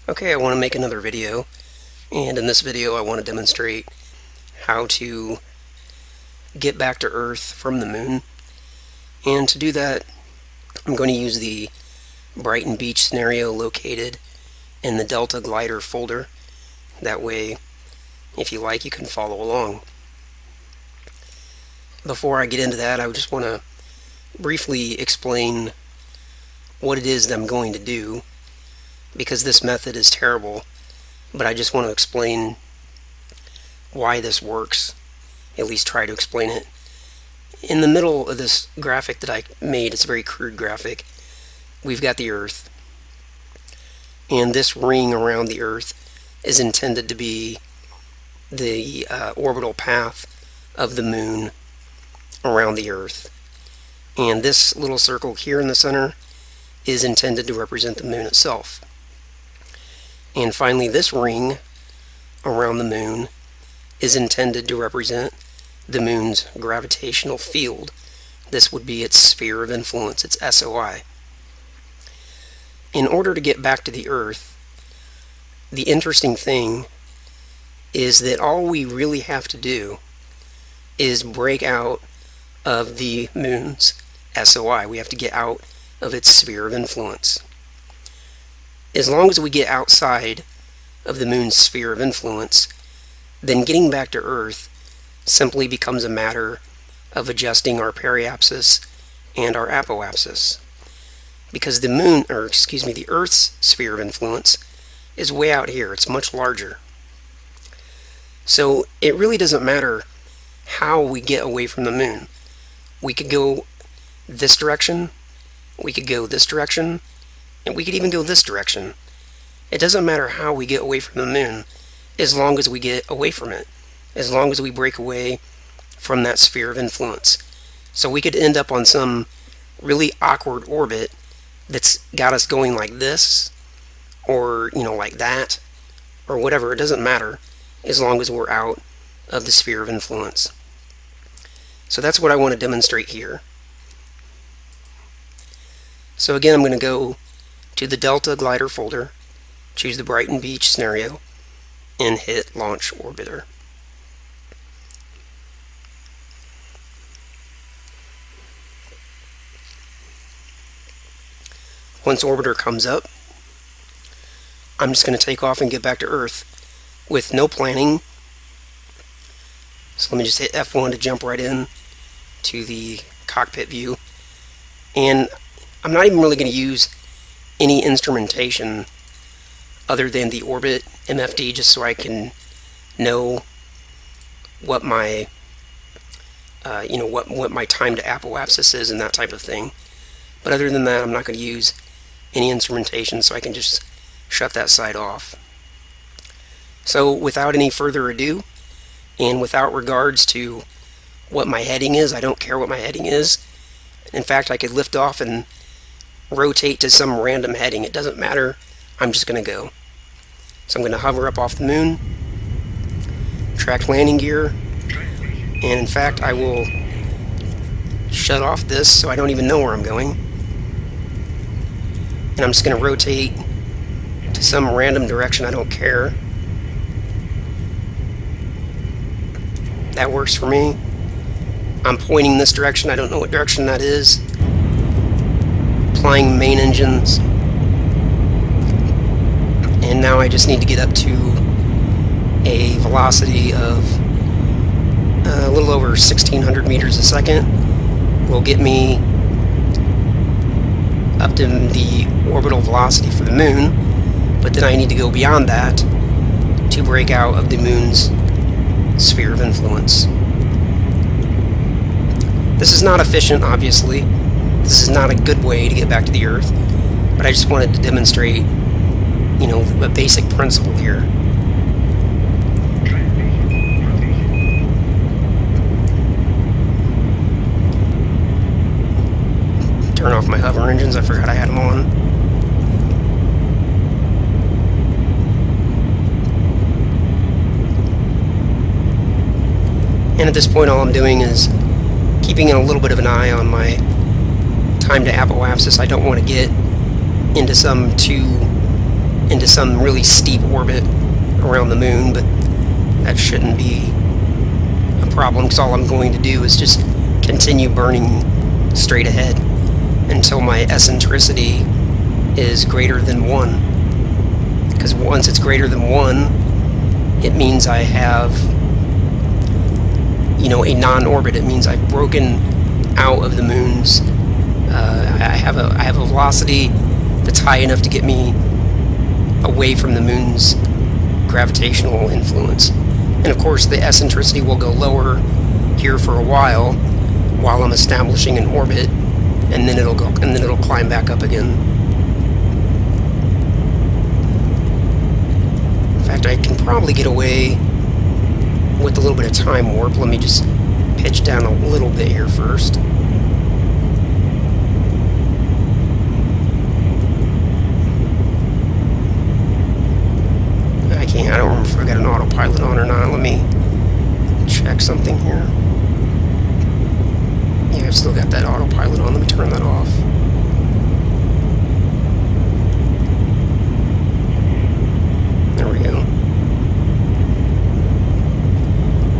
Okay, I want to make another video, and in this video I want to demonstrate how to get back to Earth from the moon. And to do that, I'm going to use the Brighton Beach scenario located in the Delta Glider folder. That way, if you like, you can follow along. Before I get into that, I just want to briefly explain what it is that I'm going to do, because this method is terrible, but I just want to explain why this works, at least try to explain it. In the middle of this graphic that I made, it's a very crude graphic, we've got the Earth, and this ring around the Earth is intended to be the orbital path of the moon around the Earth. And this little circle here in the center is intended to represent the moon itself. And finally, this ring around the moon is intended to represent the moon's gravitational field. This would be its sphere of influence, its SOI. In order to get back to the Earth, the interesting thing is that all we really have to do is break out of the moon's SOI. We have to get out of its sphere of influence. As long as we get outside of the moon's sphere of influence, then getting back to Earth simply becomes a matter of adjusting our periapsis and our apoapsis. Because the Earth's sphere of influence is way out here. It's much larger. So it really doesn't matter how we get away from the moon. We could go this direction, we could go this direction, and we could even go this direction. It doesn't matter how we get away from the moon, as long as we get away from it, as long as we break away from that sphere of influence. So we could end up on some really awkward orbit that's got us going like this, or like that, or whatever. It doesn't matter, as long as we're out of the sphere of influence. So that's what I want to demonstrate here. So again, I'm going to go to the Delta Glider folder, choose the Brighton Beach scenario, and hit Launch Orbiter. Once Orbiter comes up, I'm just going to take off and get back to Earth with no planning. So let me just hit F1 to jump right in to the cockpit view. And I'm not even really going to use any instrumentation other than the orbit MFD, just so I can know what my what my time to apoapsis is and that type of thing. But other than that, I'm not going to use any instrumentation, so I can just shut that side off. So without any further ado, and without regards to what my heading is, I don't care what my heading is. In fact, I could lift off and rotate to some random heading. It doesn't matter. I'm just going to go. So I'm going to hover up off the moon, track landing gear, and in fact I will shut off this so I don't even know where I'm going. And I'm just going to rotate to some random direction. I don't care. That works for me. I'm pointing this direction. I don't know what direction that is. Applying main engines. And now I just need to get up to a velocity of a little over 1,600 meters a second. Will get me up to the orbital velocity for the moon, but then I need to go beyond that to break out of the moon's sphere of influence. This is not efficient, obviously. This is not a good way to get back to the Earth, but I just wanted to demonstrate, a basic principle here. Turn off my hover engines, I forgot I had them on. And at this point, all I'm doing is keeping a little bit of an eye on my time to apoapsis. I don't want to get into some too into some really steep orbit around the moon, but that shouldn't be a problem because all I'm going to do is just continue burning straight ahead until my eccentricity is greater than 1. Because once it's greater than 1, it means I have, a non-orbit. It means I've broken out of the moon's. I have a velocity that's high enough to get me away from the moon's gravitational influence. And of course, the eccentricity will go lower here for a while I'm establishing an orbit, and then it'll climb back up again. In fact, I can probably get away with a little bit of time warp. Let me just pitch down a little bit here first. I don't remember if I got an autopilot on or not. Let me check something here. Yeah, I've still got that autopilot on. Let me turn that off. There we go.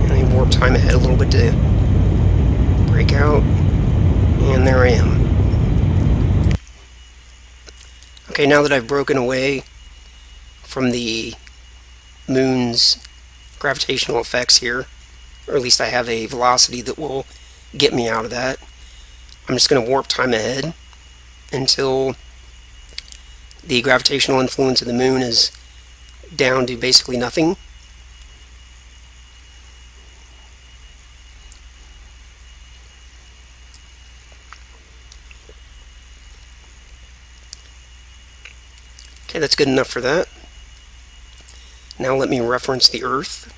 And I warp time ahead a little bit to break out. And there I am. Okay, now that I've broken away from the moon's gravitational effects here, or at least I have a velocity that will get me out of that, I'm just going to warp time ahead until the gravitational influence of the moon is down to basically nothing. Okay, that's good enough for that. Now let me reference the Earth,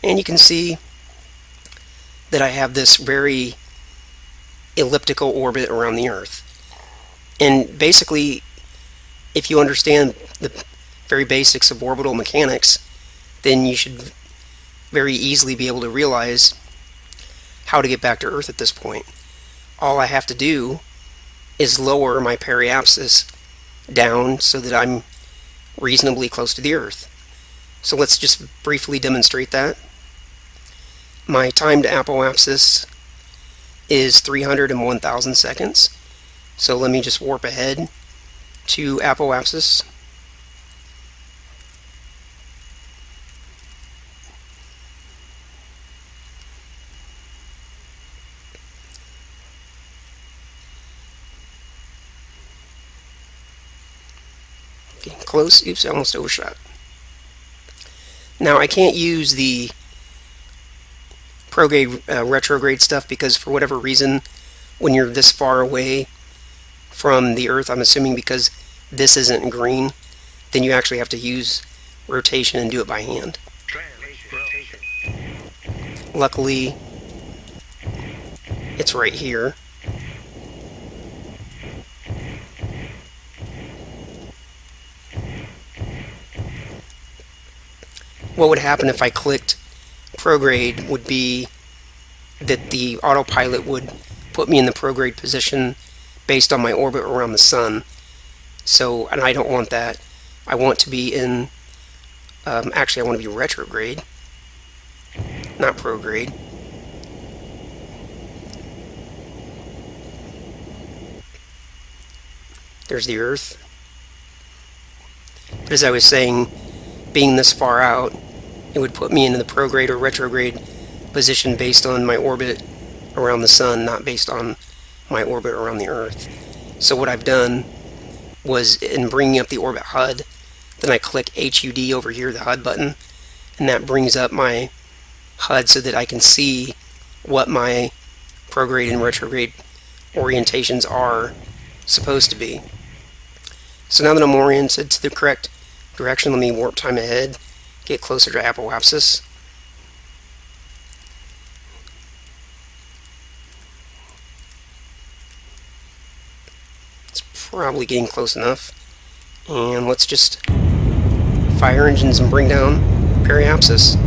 and you can see that I have this very elliptical orbit around the Earth. And basically, if you understand the very basics of orbital mechanics, then you should very easily be able to realize how to get back to Earth at this point. All I have to do is lower my periapsis down so that I'm reasonably close to the Earth. So let's just briefly demonstrate that. My time to apoapsis is 301,000 seconds. So let me just warp ahead to apoapsis. Getting close. Oops, I almost overshot. Now I can't use the prograde, retrograde stuff because for whatever reason, when you're this far away from the Earth, I'm assuming because this isn't green, then you actually have to use rotation and do it by hand. Luckily, it's right here. What would happen if I clicked prograde would be that the autopilot would put me in the prograde position based on my orbit around the sun. So, and I don't want that. I want to be in, actually I want to be retrograde, not prograde. There's the Earth. But as I was saying, being this far out, it would put me into the prograde or retrograde position based on my orbit around the sun, not based on my orbit around the Earth. So what I've done was, in bringing up the orbit HUD, then I click HUD over here, the HUD button, and that brings up my HUD so that I can see what my prograde and retrograde orientations are supposed to be. So now that I'm oriented to the correct direction, let me warp time ahead, get closer to apoapsis. It's probably getting close enough. And let's just fire engines and bring down periapsis.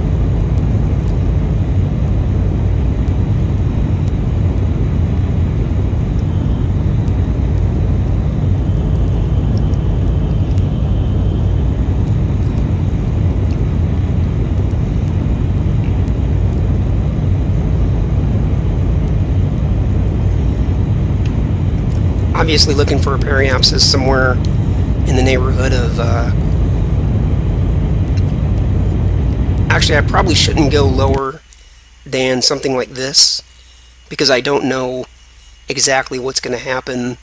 obviously looking for a periapsis somewhere in the neighborhood of, actually I probably shouldn't go lower than something like this, because I don't know exactly what's going to happen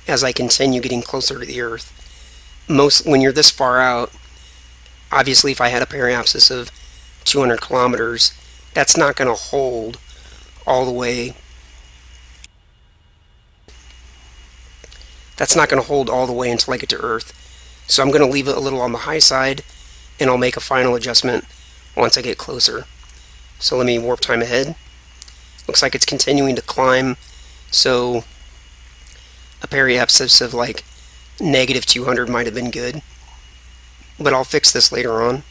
as I continue getting closer to the Earth. When you're this far out, obviously if I had a periapsis of 200 kilometers, that's not going to hold all the way. That's not going to hold all the way until I get to Earth. So I'm going to leave it a little on the high side, and I'll make a final adjustment once I get closer. So let me warp time ahead. Looks like it's continuing to climb, so a periapsis of like negative 200 might have been good. But I'll fix this later on.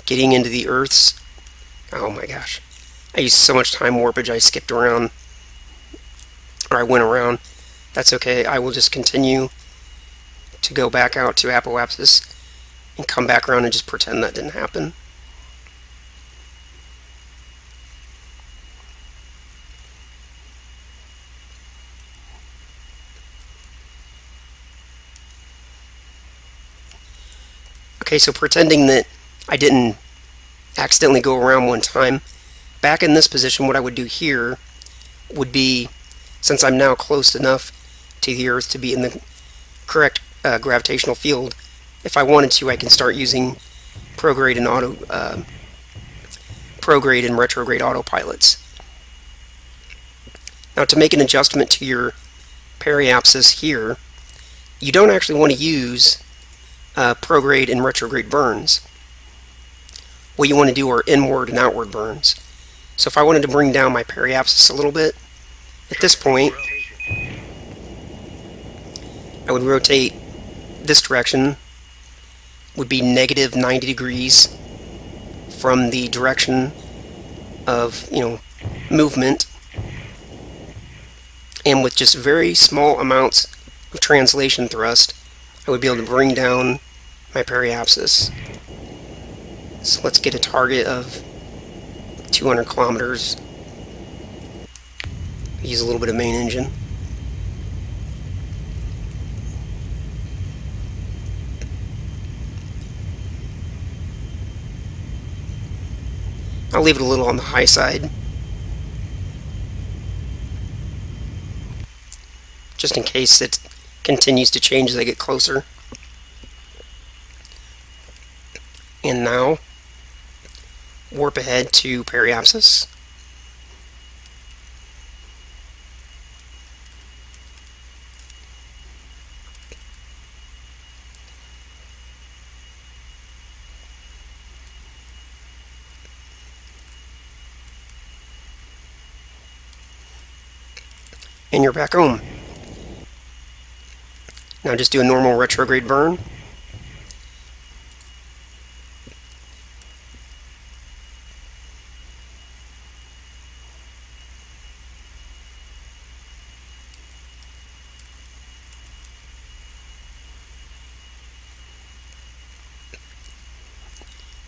Getting into the Earth's... Oh my gosh. I used so much time warpage I skipped around. Or I went around. That's okay. I will just continue to go back out to apoapsis and come back around and just pretend that didn't happen. Okay, so pretending that I didn't accidentally go around one time, back in this position, what I would do here would be, since I'm now close enough to the Earth to be in the correct gravitational field, if I wanted to, I can start using prograde and retrograde autopilots. Now, to make an adjustment to your periapsis here, you don't actually want to use prograde and retrograde burns. What you want to do are inward and outward burns. So if I wanted to bring down my periapsis a little bit, at this point, I would rotate this direction, would be negative 90 degrees from the direction of, movement, and with just very small amounts of translation thrust, I would be able to bring down my periapsis. So let's get a target of 200 kilometers. Use a little bit of main engine. I'll leave it a little on the high side, just in case it continues to change as I get closer. And now, warp ahead to periapsis. And you're back home. Now just do a normal retrograde burn.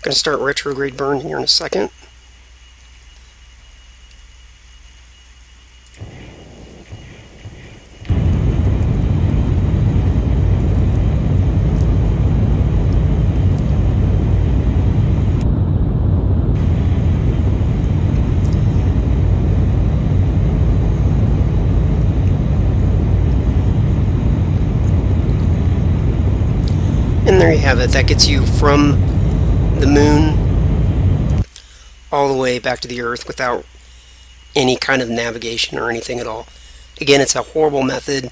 Going to start retrograde burn here in a second. And there you have it. That gets you from the moon all the way back to the Earth without any kind of navigation or anything at all. Again, it's a horrible method,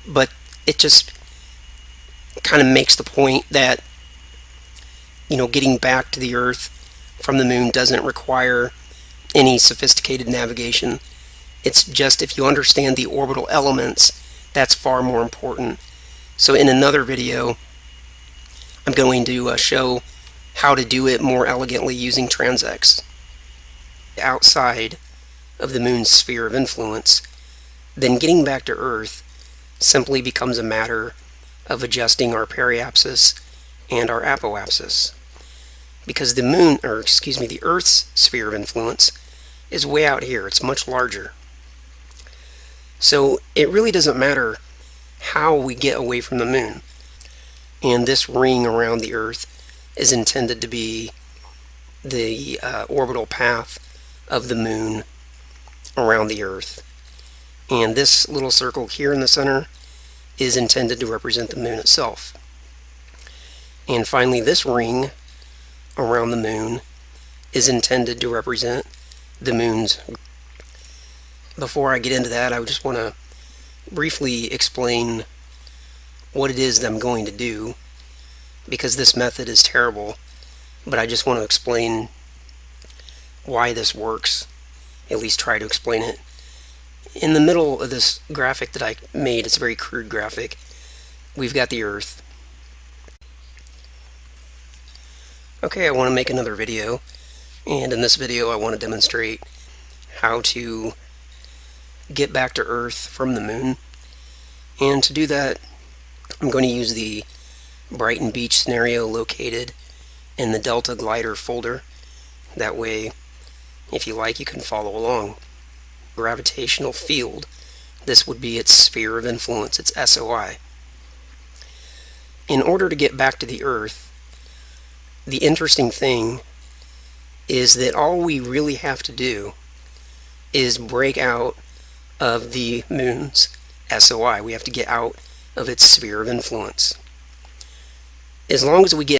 but it just kind of makes the point that, getting back to the Earth from the moon doesn't require any sophisticated navigation. It's just, if you understand the orbital elements, that's far more important. So in another video, I'm going to show how to do it more elegantly using TransX. Outside of the moon's sphere of influence, then getting back to Earth simply becomes a matter of adjusting our periapsis and our apoapsis. Because the Earth's sphere of influence is way out here. It's much larger. So it really doesn't matter how we get away from the moon. And this ring around the Earth is intended to be the orbital path of the moon around the Earth. And this little circle here in the center is intended to represent the moon itself. And finally, this ring around the moon is intended to represent the moon's. Before I get into that, I just want to briefly explain what it is that I'm going to do, because this method is terrible, but I just want to explain why this works, at least try to explain it. In the middle of this graphic that I made, it's a very crude graphic, we've got the Earth. Okay, I want to make another video, and in this video I want to demonstrate how to get back to Earth from the moon. And to do that, I'm going to use the Brighton Beach scenario located in the Delta Glider folder. That way, if you like, you can follow along. Gravitational field, this would be its sphere of influence, its SOI. In order to get back to the Earth, the interesting thing is that all we really have to do is break out of the moon's SOI. We have to get out of its sphere of influence. As long as we get